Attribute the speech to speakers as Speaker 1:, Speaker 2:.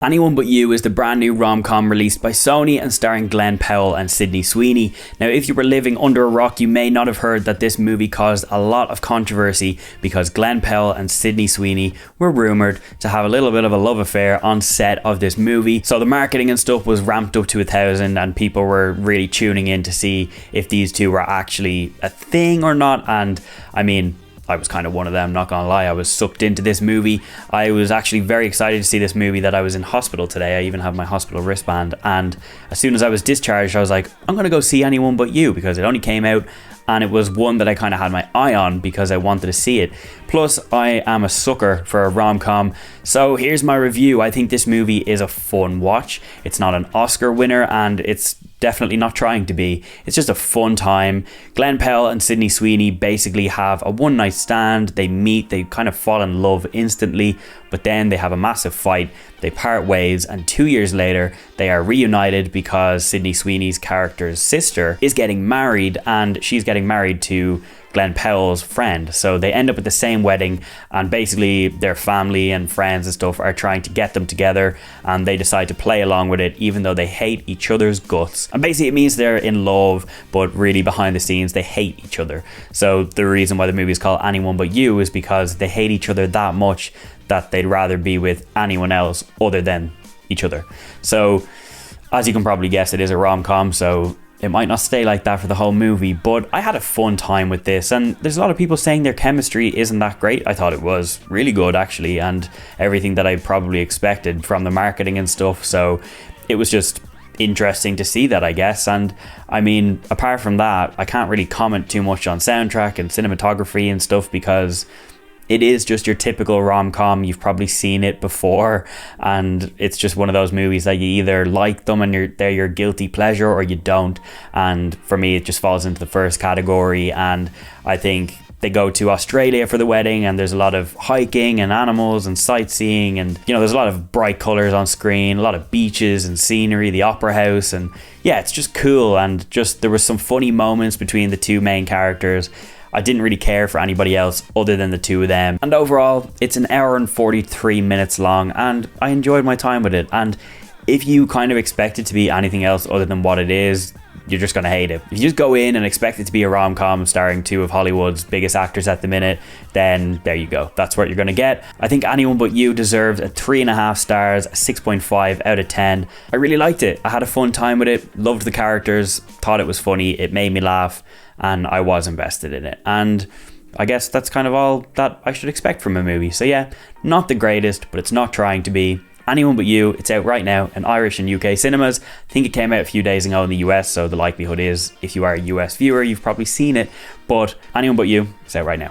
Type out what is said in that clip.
Speaker 1: Anyone But You is the brand new rom-com released by Sony and starring Glen Powell and Sydney Sweeney. Now, if you were living under a rock, you may not have heard that this movie caused a lot of controversy because Glen Powell and Sydney Sweeney were rumoured to have a little bit of a love affair on set of this movie. So the marketing and stuff was ramped up to 1,000 and people were really tuning in to see if these two were actually a thing or not. And I mean, I was kind of one of them, not gonna lie. I was sucked into this movie. I was actually very excited to see this movie that I was in hospital today. I even have my hospital wristband, and as soon as I was discharged, I was like, I'm gonna go see Anyone But You because it only came out and it was one that I kind of had my eye on because I wanted to see it. Plus, I am a sucker for a rom-com. So here's my review. I think this movie is a fun watch. It's not an Oscar winner and it's definitely not trying to be. It's just a fun time. Glen Powell and Sydney Sweeney basically have a one night stand. They meet, they kind of fall in love instantly, but then they have a massive fight. They part ways, and 2 years later, they are reunited because Sydney Sweeney's character's sister is getting married, and she's getting married to Glen Powell's friend. So they end up at the same wedding, and basically their family and friends and stuff are trying to get them together, and they decide to play along with it even though they hate each other's guts. And basically it means they're in love, but really behind the scenes they hate each other. So the reason why the movie is called Anyone But You is because they hate each other that much that they'd rather be with anyone else other than each other. So as you can probably guess, it is a rom-com, so it might not stay like that for the whole movie, but I had a fun time with this, and there's a lot of people saying their chemistry isn't that great. I thought it was really good actually, and everything that I probably expected from the marketing and stuff, so it was just interesting to see that, I guess. And I mean, apart from that, I can't really comment too much on soundtrack and cinematography and stuff because it is just your typical rom-com. You've probably seen it before, and it's just one of those movies that you either like them and they're your guilty pleasure, or you don't. And for me, it just falls into the first category. And I think they go to Australia for the wedding, and there's a lot of hiking and animals and sightseeing, and you know, there's a lot of bright colors on screen, a lot of beaches and scenery, the opera house, and yeah, it's just cool. And just there was some funny moments between the two main characters. I didn't really care for anybody else other than the two of them. And overall, it's an hour and 43 minutes long, and I enjoyed my time with it. And if you kind of expect it to be anything else other than what it is, you're just going to hate it. If you just go in and expect it to be a rom-com starring two of Hollywood's biggest actors at the minute, then there you go. That's what you're going to get. I think Anyone But You deserves a 3.5 stars, a 6.5 out of 10. I really liked it. I had a fun time with it, loved the characters, thought it was funny, it made me laugh, and I was invested in it. And I guess that's kind of all that I should expect from a movie. So yeah, not the greatest, but it's not trying to be. Anyone But You, it's out right now in Irish and UK cinemas. I think it came out a few days ago in the US, so the likelihood is if you are a US viewer, you've probably seen it. But Anyone But You, it's out right now.